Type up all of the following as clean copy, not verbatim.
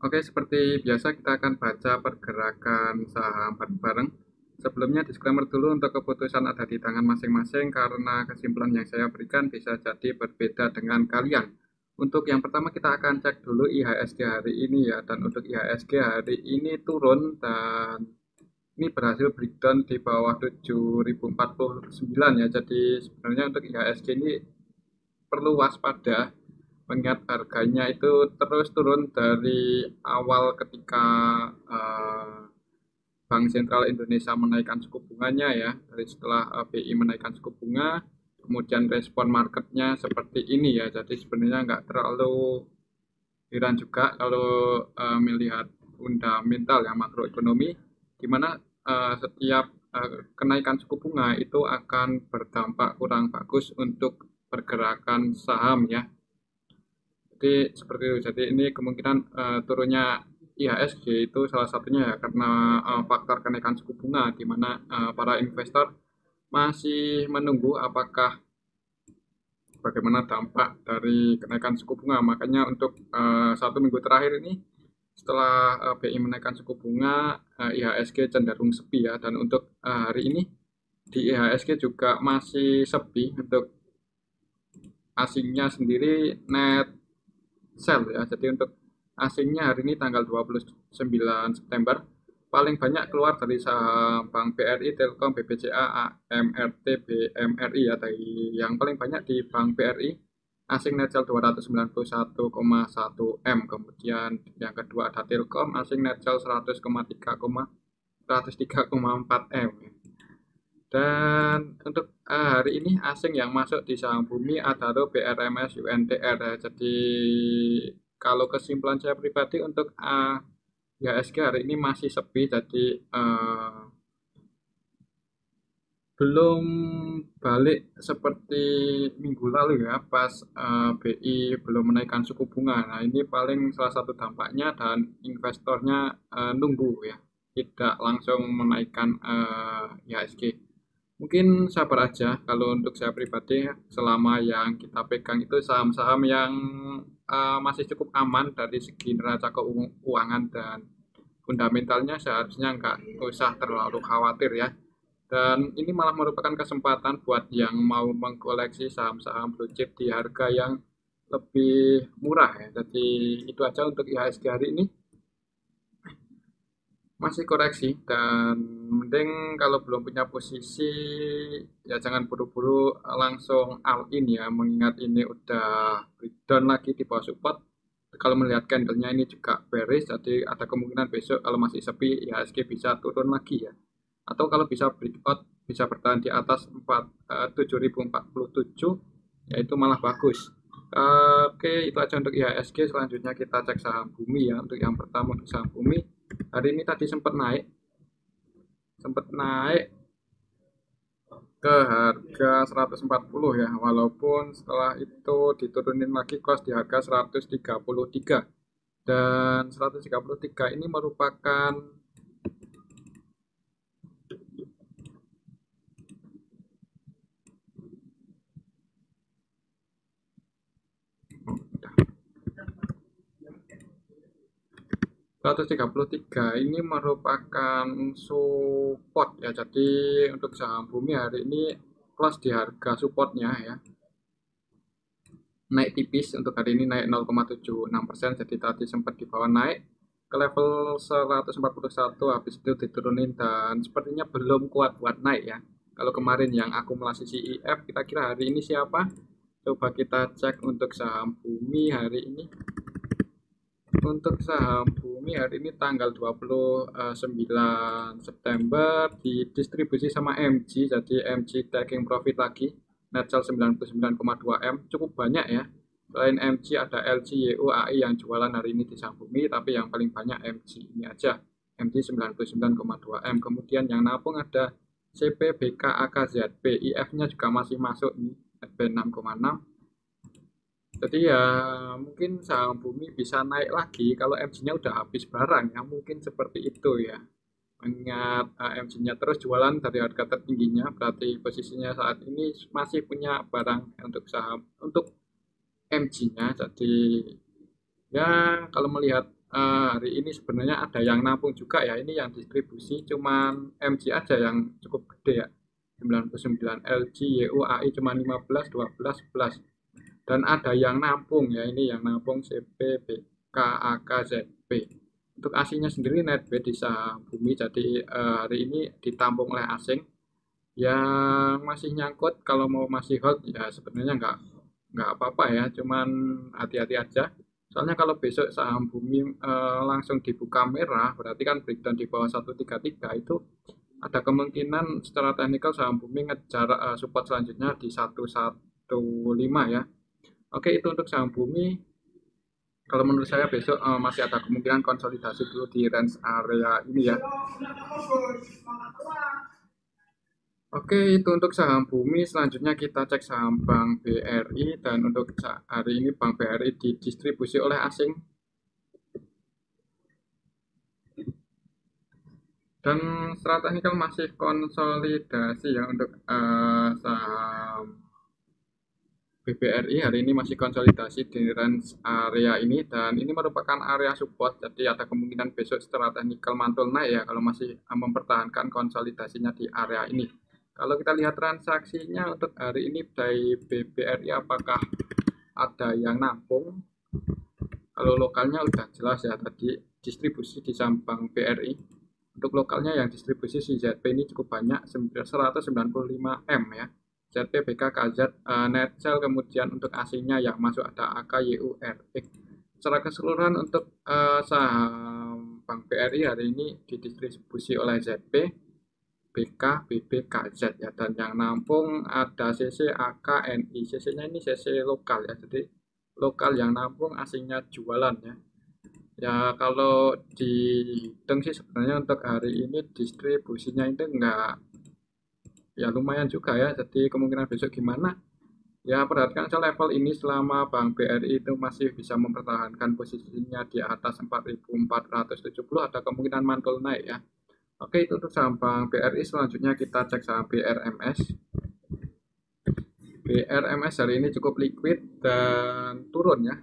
Oke, seperti biasa kita akan baca pergerakan saham bareng-bareng. Sebelumnya disclaimer dulu, untuk keputusan ada di tangan masing-masing karena kesimpulan yang saya berikan bisa jadi berbeda dengan kalian. Untuk yang pertama kita akan cek dulu IHSG hari ini ya, dan untuk IHSG hari ini turun dan ini berhasil breakdown di bawah 7.049 ya. Jadi sebenarnya untuk IHSG ini perlu waspada mengingat harganya itu terus turun dari awal ketika eh, Bank Sentral Indonesia menaikkan suku bunganya ya, dari setelah BI menaikkan suku bunga, kemudian respon marketnya seperti ini ya. Jadi sebenarnya nggak terlalu heran juga kalau melihat fundamental ya, makroekonomi, di mana setiap kenaikan suku bunga itu akan berdampak kurang bagus untuk pergerakan saham ya. Jadi seperti itu. Jadi ini kemungkinan turunnya IHSG itu salah satunya ya karena faktor kenaikan suku bunga, di mana para investor masih menunggu apakah bagaimana dampak dari kenaikan suku bunga. Makanya untuk 1 minggu terakhir ini setelah BI menaikkan suku bunga, IHSG cenderung sepi ya. Dan untuk hari ini di IHSG juga masih sepi. Untuk asingnya sendiri net sell ya. Jadi untuk asingnya hari ini tanggal 29 September paling banyak keluar dari saham Bank BRI, Telkom, BBCA, AMRT, BMRI ya. Dari yang paling banyak di Bank BRI, asing net sell 291,1 M. Kemudian yang kedua ada Telkom, asing net sell 100,4 M. Dan untuk hari ini asing yang masuk di saham bumi Adaro, BRMS, UNTR. Jadi kalau kesimpulan saya pribadi untuk IHSG hari ini masih sepi, jadi belum balik seperti minggu lalu ya, pas BI belum menaikkan suku bunga. Nah ini paling salah satu dampaknya, dan investornya nunggu ya, tidak langsung menaikkan IHSG. Mungkin sabar aja kalau untuk saya pribadi, selama yang kita pegang itu saham-saham yang masih cukup aman dari segi neraca keuangan dan fundamentalnya, seharusnya nggak usah terlalu khawatir ya. Dan ini malah merupakan kesempatan buat yang mau mengkoleksi saham-saham blue chip di harga yang lebih murah ya. Jadi itu aja untuk IHSG hari ini, masih koreksi, dan mending kalau belum punya posisi ya jangan buru-buru langsung all in ya, mengingat ini udah breakdown lagi di bawah support. Kalau melihat candlenya ini juga bearish, jadi ada kemungkinan besok kalau masih sepi IHSG bisa turun lagi ya, atau kalau bisa breakout bisa bertahan di atas 7.047 ya, itu malah bagus. Oke, itu aja untuk IHSG. Selanjutnya kita cek saham bumi ya. Untuk yang pertama, untuk saham bumi hari ini tadi sempat naik ke harga 140 ya, walaupun setelah itu diturunin lagi close di harga 133. Dan 133 ini merupakan 133 ini merupakan support ya. Jadi untuk saham bumi hari ini close di harga supportnya ya, naik tipis. Untuk hari ini naik 0,76%. Jadi tadi sempat di bawah, naik ke level 141, habis itu diturunin, dan sepertinya belum kuat buat naik ya. Kalau kemarin yang akumulasi CIF, kita kira hari ini siapa? Coba kita cek untuk saham bumi hari ini. Untuk saham bumi hari ini tanggal 29 September didistribusi sama MG, jadi MG taking profit lagi, net sell 99,2 M, cukup banyak ya. Selain MG ada LG, YU, AI yang jualan hari ini di saham bumi, tapi yang paling banyak MG ini aja, MG 99,2 M. Kemudian yang nabung ada CP, BK, AKZ, PIF-nya juga masih masuk nih, FB 6,6. Jadi ya mungkin saham bumi bisa naik lagi kalau MG-nya udah habis barang ya, mungkin seperti itu ya. Mengingat MG-nya terus jualan dari harga tertingginya, berarti posisinya saat ini masih punya barang untuk saham untuk MG-nya. Jadi ya kalau melihat hari ini sebenarnya ada yang nampung juga ya. Ini yang distribusi cuman MG aja yang cukup gede ya. 99, LG, YUAI cuma 15, 12, 11. Dan ada yang nampung ya, ini yang nampung CP, BK, AK, ZP. Untuk asingnya sendiri NetB di saham bumi, jadi hari ini ditampung oleh asing. Yang masih nyangkut kalau mau masih hold ya sebenarnya nggak apa-apa ya, cuman hati-hati aja. Soalnya kalau besok saham bumi langsung dibuka merah, berarti kan breakdown di bawah 133 itu ada kemungkinan secara teknikal saham bumi ngejar support selanjutnya di 115 ya. Oke, itu untuk saham bumi. Kalau menurut saya besok masih ada kemungkinan konsolidasi dulu di range area ini ya. Oke, itu untuk saham bumi. Selanjutnya kita cek saham Bank BRI, dan untuk hari ini Bank BRI didistribusi oleh asing. Dan secara teknikal masih konsolidasi ya untuk saham BBRI hari ini masih konsolidasi di range area ini, dan ini merupakan area support, jadi ada kemungkinan besok secara teknikal mantul naik ya kalau masih mempertahankan konsolidasinya di area ini. Kalau kita lihat transaksinya untuk hari ini dari BBRI, apakah ada yang nampung? Kalau lokalnya udah jelas ya, tadi distribusi di saham Bank BRI. Untuk lokalnya yang distribusi si ZP ini cukup banyak, 195 M ya. ZP, BK, KZ, Netsel, kemudian untuk asingnya yang masuk ada AK, YURX. Secara keseluruhan untuk saham Bank BRI hari ini didistribusi oleh ZP, BK, BB, KZ ya. Dan yang nampung ada CC, AK, NI. CC-nya ini CC lokal ya, jadi lokal yang nampung, asingnya jualan ya. Ya kalau dihitung sih sebenarnya untuk hari ini distribusinya itu enggak, ya lumayan juga ya. Jadi kemungkinan besok gimana? Ya perhatikan aja level ini, selama Bank BRI itu masih bisa mempertahankan posisinya di atas 4.470, ada kemungkinan mantul naik ya. Oke, itu untuk saham Bank BRI. Selanjutnya kita cek saham BRMS. BRMS hari ini cukup liquid dan turun ya.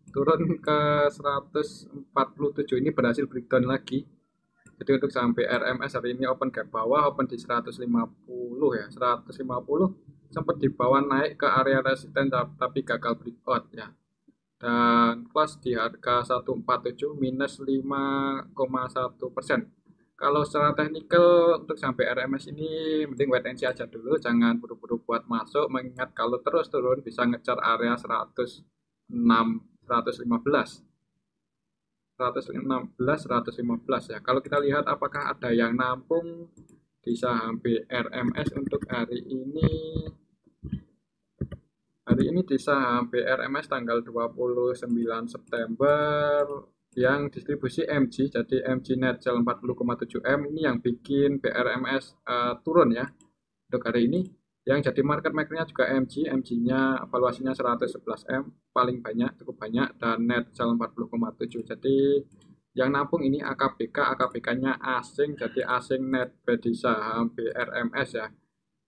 Turun ke 147, ini berhasil breakdown lagi. Jadi untuk saham BRMS hari ini open gap bawah, open di 150 ya. 150 sempat di bawah naik ke area resisten tapi gagal breakout ya. Dan close di harga 147 minus 5,1%. Kalau secara teknikal untuk saham BRMS ini mending wait and see aja dulu, jangan buru-buru buat masuk, mengingat kalau terus turun bisa ngejar area 106, 115. 115 ya. Kalau kita lihat apakah ada yang nampung di saham BRMS untuk hari ini. Hari ini di saham BRMS tanggal 29 September yang distribusi MG, jadi MG net sell 40,7 M, ini yang bikin BRMS turun ya untuk hari ini. Yang jadi market makernya juga MG-nya valuasinya 111 M, paling banyak, cukup banyak, dan net sell 40,7. Jadi yang nampung ini AKBK-nya asing, jadi asing net di saham BRMS ya.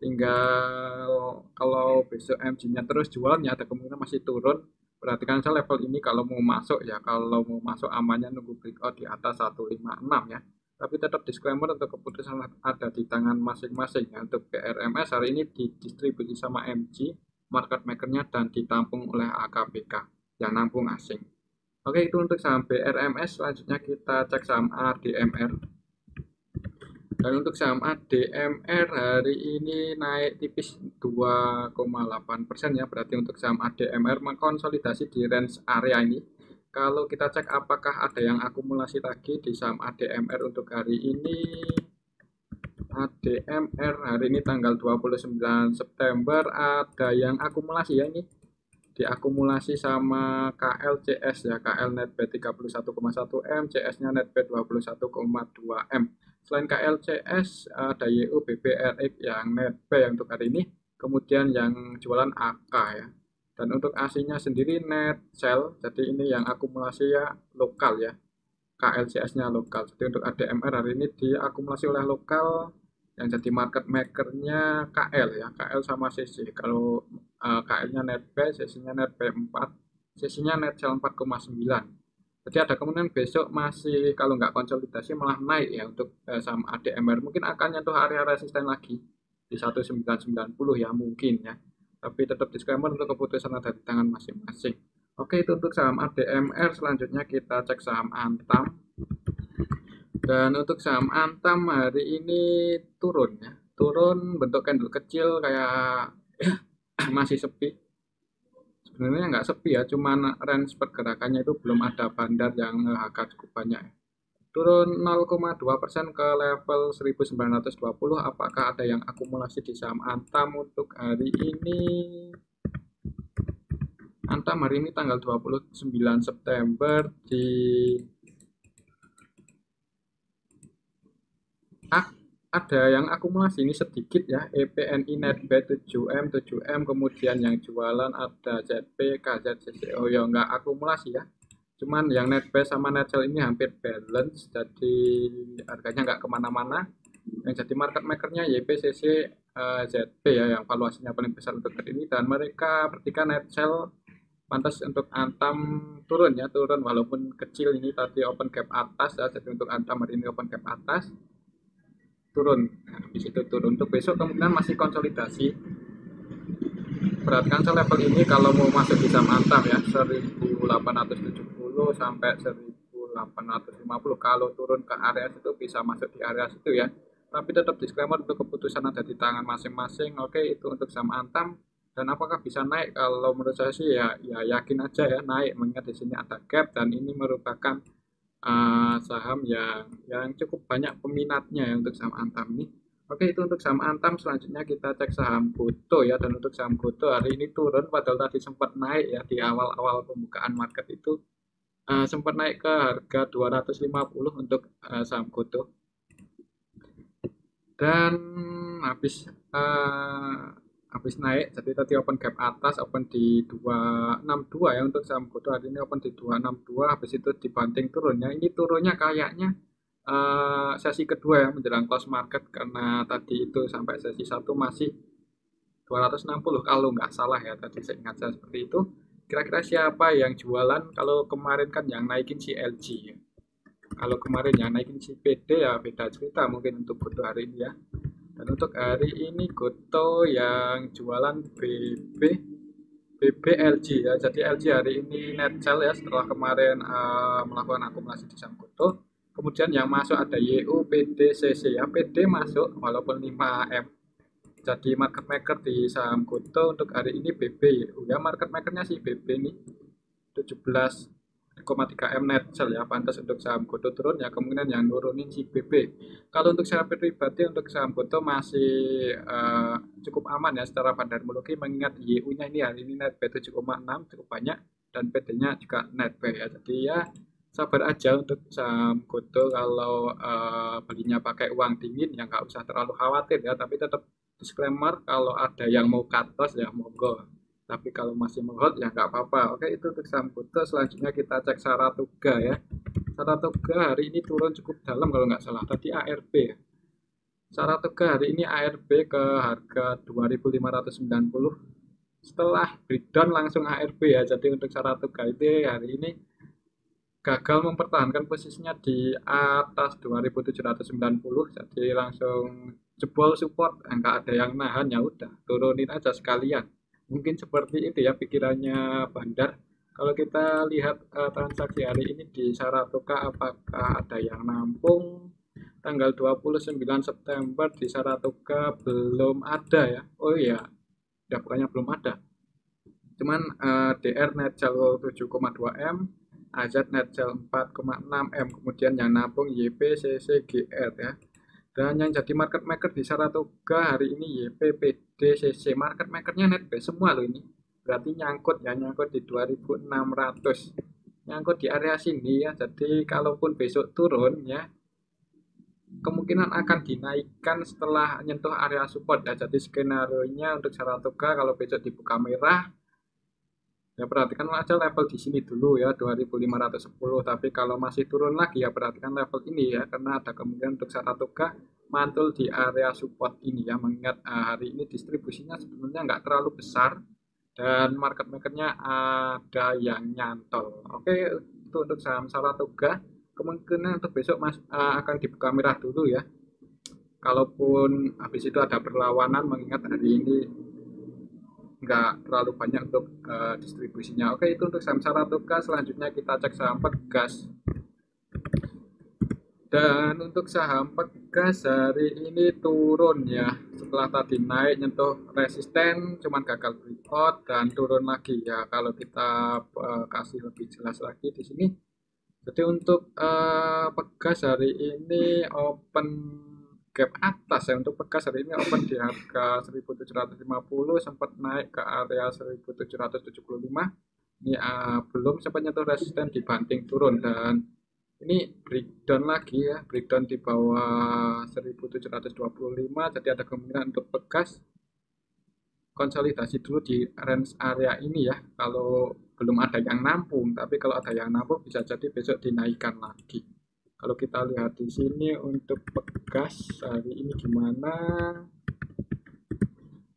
Tinggal kalau besok MG-nya terus jualnya ada kemungkinan masih turun. Perhatikan saja level ini kalau mau masuk ya, kalau mau masuk amannya nunggu breakout di atas 156 ya. Tapi tetap disclaimer, untuk keputusan ada di tangan masing-masing ya. Untuk BRMS hari ini didistribusi sama MG market makernya dan ditampung oleh AKBK yang nampung asing. Oke, itu untuk saham BRMS. Selanjutnya kita cek saham ADMR. Dan untuk saham ADMR hari ini naik tipis 2,8% ya. Berarti untuk saham ADMR mengkonsolidasi di range area ini. Kalau kita cek apakah ada yang akumulasi lagi di saham ADMR untuk hari ini. ADMR hari ini tanggal 29 September ada yang akumulasi ya, ini diakumulasi sama KLCS ya. KL netB 31,1 M, CS-nya netB 21,2 M. Selain KLCS ada YU, BBRX yang netB yang untuk hari ini, kemudian yang jualan AK ya. Dan untuk aslinya sendiri net sell, jadi ini yang akumulasi ya lokal ya, KLCS-nya lokal. Jadi untuk ADMR hari ini diakumulasi oleh lokal, yang jadi market makernya KL ya, KL sama CC. Kalau KL-nya net buy, CC-nya net buy 4, CC-nya net sell 4,9. Jadi ada kemungkinan besok masih kalau nggak konsolidasi malah naik ya untuk saham ADMR. Mungkin akan nyentuh area resisten lagi di 1990 ya mungkin ya. Tapi tetap disclaimer untuk keputusan ada di tangan masing-masing. Oke, itu untuk saham ADMR. Selanjutnya kita cek saham Antam. Dan untuk saham Antam hari ini turun ya. Turun bentuk candle kecil kayak masih sepi. Sebenarnya nggak sepi ya, cuman range pergerakannya itu belum ada bandar yang agak cukup banyak. Turun 0,2% ke level 1920. Apakah ada yang akumulasi di saham Antam untuk hari ini? Antam hari ini tanggal 29 September di ada yang akumulasi ini sedikit ya, EPNI Netbet 7M, 7M, kemudian yang jualan ada ZP, KZCCO yang nggak akumulasi ya. Cuman yang Netbet sama Netcel ini hampir balance, jadi harganya nggak kemana-mana. Yang jadi market makernya YPCC, ZP ya, yang valuasinya paling besar untuk hari ini, dan mereka bertiga Netcel pantas untuk Antam turun ya, turun walaupun kecil ini tadi open gap atas ya, jadi untuk Antam hari ini open gap atas turun, nah, habis itu turun. Untuk besok kemungkinan masih konsolidasi. Perhatikan level ini kalau mau masuk di saham Antam ya, 1870 sampai 1850. Kalau turun ke area situ bisa masuk di area situ ya. Tapi tetap disclaimer untuk keputusan ada di tangan masing-masing. Oke, itu untuk saham Antam. Dan apakah bisa naik? Kalau menurut saya sih ya yakin aja ya naik, mengingat di sini ada gap dan ini merupakan saham yang cukup banyak peminatnya ya untuk saham Antam ini. Oke, itu untuk saham Antam. Selanjutnya kita cek saham Goto ya. Dan untuk saham Goto hari ini turun, padahal tadi sempat naik ya di awal-awal pembukaan market itu sempat naik ke harga 250 untuk saham Goto. Dan habis naik, jadi tadi open gap atas, open di 262 ya untuk saham Goto hari ini open di 262, habis itu dibanting turunnya. Ini turunnya kayaknya sesi kedua ya menjelang close market, karena tadi itu sampai sesi 1 masih 260 kalau nggak salah ya, tadi saya ingat saya seperti itu. Kira-kira siapa yang jualan? Kalau kemarin kan yang naikin si LG ya. Kalau kemarin yang naikin si PD ya beda cerita mungkin untuk Goto hari ini ya. Dan untuk hari ini Goto yang jualan BBLG ya. Jadi LG hari ini net sell ya setelah kemarin melakukan akumulasi di saham Goto. Kemudian yang masuk ada YU, PD, CC ya. PD masuk walaupun 5M. Jadi market maker di saham Goto untuk hari ini BB ya. Market makernya si BB nih 17,3M net sell ya, pantas untuk saham Goto turun ya, kemungkinan yang nurunin si BB. Kalau untuk saya pribadi untuk saham Goto masih cukup aman ya secara bandarmologi, mengingat YU-nya ini hari ini net B 7,6 cukup banyak dan PD-nya juga net B ya. Jadi ya sabar aja untuk saham Goto. Kalau belinya pakai uang dingin ya nggak usah terlalu khawatir ya, tapi tetap disclaimer kalau ada yang mau cut loss ya monggo. Tapi kalau masih menghold ya nggak apa-apa. Oke, itu untuk saham Goto. Selanjutnya kita cek Saratoga ya. Saratoga hari ini turun cukup dalam kalau nggak salah. Tadi ARB ya. Saratoga hari ini ARB ke harga 2590. Setelah breakdown langsung ARB ya. Jadi untuk Saratoga itu hari ini gagal mempertahankan posisinya di atas 2790. Jadi langsung jebol support. Nggak ada yang nahan, ya udah turunin aja sekalian. Mungkin seperti itu ya pikirannya bandar. Kalau kita lihat transaksi hari ini di Saratoga, apakah ada yang nampung? Tanggal 29 September di Saratoga belum ada ya. Oh iya, ya pokoknya belum ada. Cuman DR net sell 7,2M, AZ net sell 4,6M, kemudian yang nampung YP, CC, GR ya. Dan yang jadi market maker di Saratoga hari ini YP, PD, CC. Market makernya net B semua loh ini. Berarti nyangkut ya, nyangkut di 2600. Nyangkut di area sini ya. Jadi kalaupun besok turun ya, kemungkinan akan dinaikkan setelah nyentuh area support ya. Jadi skenario-nya untuk Saratoga kalau besok dibuka merah, ya perhatikan aja level di sini dulu ya 2510. Tapi kalau masih turun lagi ya perhatikan level ini ya, karena ada kemungkinan untuk Saratoga mantul di area support ini ya, mengingat hari ini distribusinya sebenarnya nggak terlalu besar dan market makernya ada yang nyantol. Oke, itu untuk saham Saratoga. Kemungkinan untuk besok akan dibuka merah dulu ya. Kalaupun habis itu ada perlawanan, mengingat hari ini nggak terlalu banyak untuk distribusinya. Oke, itu untuk saham Saratoga. Selanjutnya kita cek saham Pegas. Dan untuk saham Pegas hari ini turun ya. Setelah tadi naik nyentuh resisten, cuman gagal breakout dan turun lagi ya. Kalau kita kasih lebih jelas lagi di sini. Jadi untuk Pegas hari ini open gap atas ya. Untuk Pegas hari ini open di harga 1750, sempat naik ke area 1775. Ini belum sempat nyentuh resisten, dibanting turun, dan ini breakdown lagi ya, breakdown di bawah 1725. Jadi ada kemungkinan untuk Pegas konsolidasi dulu di range area ini ya, kalau belum ada yang nampung. Tapi kalau ada yang nampung bisa jadi besok dinaikkan lagi. Kalau kita lihat di sini untuk Pegas hari ini gimana?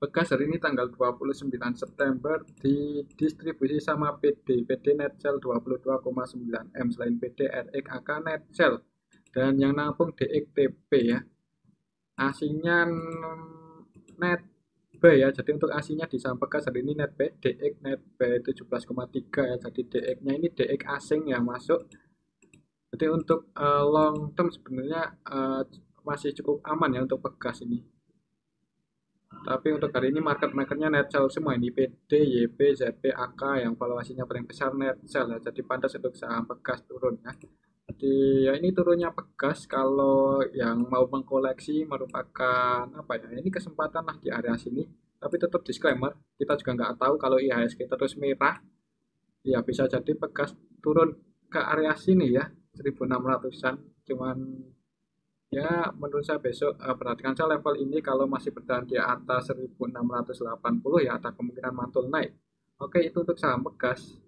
Pegas hari ini tanggal 29 September didistribusi sama PD net sell 22,9 M, selain PD RX AK net sell, dan yang nampung DXTP ya. Asinya net B ya, jadi untuk asinya di saham Pegas hari ini net B, DX net B 17,3 ya, jadi DX nya ini DX asing ya masuk. Jadi untuk long term sebenarnya masih cukup aman ya untuk Pegas ini. Tapi untuk hari ini market-makernya net sell semua, ini PD, YP, ZP, AK yang valuasinya paling besar net sell ya. Jadi pantas untuk saham Pegas turun ya. Jadi ya ini turunnya Pegas, kalau yang mau mengkoleksi merupakan apa ya, ini kesempatan lah di area sini. Tapi tetap disclaimer, kita juga nggak tahu kalau IHSG terus merah, ya bisa jadi Pegas turun ke area sini ya, 1600-an. Cuman ya menurut saya besok perhatikan saya level ini, kalau masih bertahan di atas 1680 ya ada kemungkinan mantul naik. Oke, itu untuk saham Pegas.